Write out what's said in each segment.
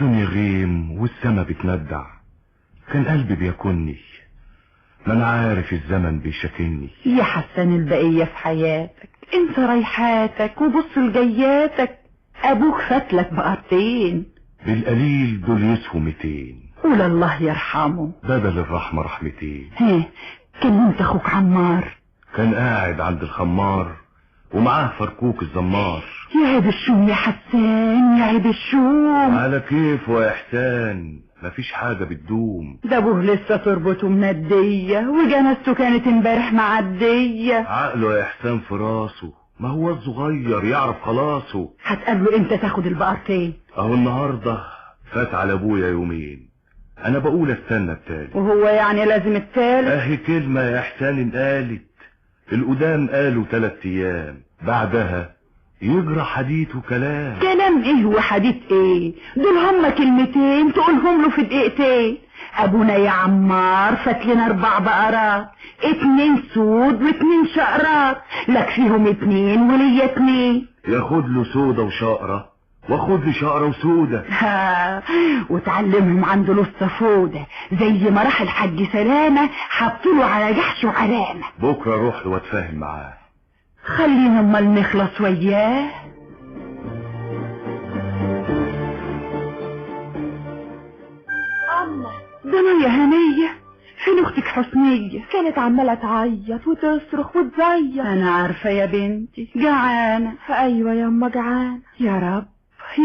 الدنيا غيم والسما بتندع، كان قلبي بيكني، ما انا عارف الزمن بيشاكلني. يا حسن البقية في حياتك، انت رايحاتك وبص لجياتك، ابوك فاتلك بقرتين، بالقليل دول يسهوا 200، قول الله يرحمه بدل الرحمة رحمتين. كلمت اخوك عمار؟ كان قاعد عند الخمار ومعاه فركوك الزمار. يا عيب الشوم يا حسان، يا عيب الشوم. على كيف يا احسان، مفيش حاجة بتدوم. ده ابوه لسه تربطه مندية وجنازته كانت امبارح معدية. عقله يا احسان في راسه، ما هو الصغير يعرف خلاصه. هتقابله امتى تاخد البقرتين؟ اهو النهاردة فات على ابويا يومين، انا بقول استنى التالت. وهو يعني لازم التالت؟ اهي كلمة يا احسان انقالت، القدام قالوا 3 ايام، بعدها يجرى حديث وكلام. كلام ايه وحديث ايه؟ دول هما كلمتين تقولهم له في دقيقتين. ابونا يا عمار فات لنا 4 بقرات، 2 سود و2 شقرات، لك فيهم 2 وليا 2. ياخد له سودة وشقرة واخد لي شقرة وسودة. وتعلمهم عنده لسه فودة، زي ما راح الحاج سلامة حطوله على جحش وعلامة. بكرة اروح له واتفاهم معاه. خلينا امال نخلص وياه. ده انا يا هنية، فين اختك حسنية؟ كانت عمالة تعيط وتصرخ وتزيط. انا عارفة يا بنتي، جعانة. ايوه ياما جعانة. يا رب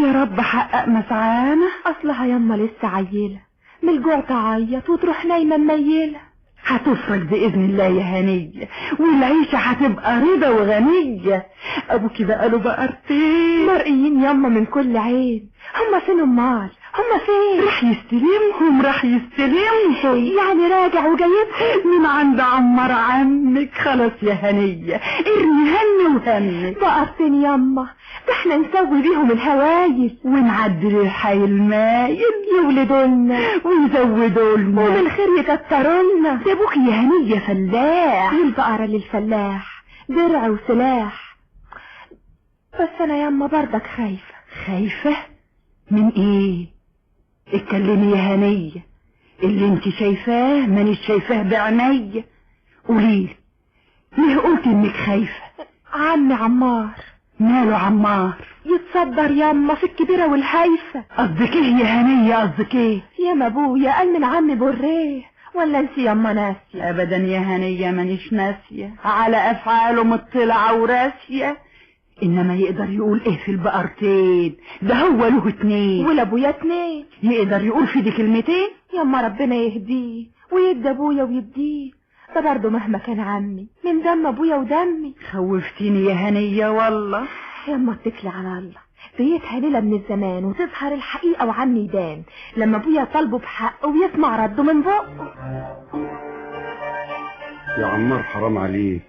يا رب حقق مسعانة. اصلها ياما لسه عيلة، من الجوع تعيط وتروح نايمة مميلة. هتفرج بإذن الله يا هنية، والعيشة هتبقى رضا وغنية. ابوكي بقى له بقرتين مرقيين ياما من كل عين. هما فين امال؟ هما فين؟ راح يستلمهم، راح يستلمهم. يعني راجع وجايبهم من عند عمار عمك. خلاص يا هنية، ارمي هم وهمك. بقرتين ياما، ده احنا نسوي بيهم الهوايل ونعدل الحي المايل، يولدولنا ويزودولنا وبالخير يكترولنا. ده ابوك يا هنية فلاح، البقرة للفلاح درع وسلاح. بس انا ياما برضك خايفة. خايفة من ايه؟ اتكلمي يا هنية، اللي انت شايفاه مانيش شايفاه بعينيا. قوليلي ليه قلت انك خايفة؟ عمي عمار. ماله عمار؟ يتصدر ياما في الكبيرة والهايفة. قصدك ايه يا هنية، قصدك ايه؟ ياما ابويا قال من عمي بريه، ولا انت ياما ناسية؟ ابدا يا هنية مانيش ناسية، على افعاله مطلعة وراسية. انما يقدر يقول ايه في البقرتين؟ ده هو له 2 ولا ابويا 2. يقدر يقول في دي كلمتين؟ ياما ربنا يهديه ويدي ابويا ويديه، ده برضه مهما كان عمي من دم ابويا ودمي. خوفتيني يا هنية والله. ياما اتكلي على الله، بيتها ليلة من الزمان وتظهر الحقيقة وعمي يبان، لما ابويا طالبه بحق ويسمع رده من بقه. يا عمار حرام عليك،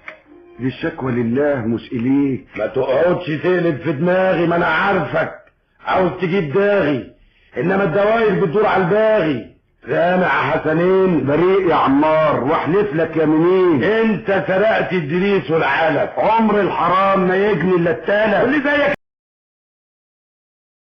دي الشكوى لله مش إليك. ما تقعدش تقلب في دماغي، ما انا عارفك عاوز تجيب داغي، انما الدواير بتدور على الباغي. سامع حسنين؟ بريء يا عمار واحلف لك يمينين. انت سرقت الدريس والعلف، عمر الحرام ما يجني الا التلف. واللي زيك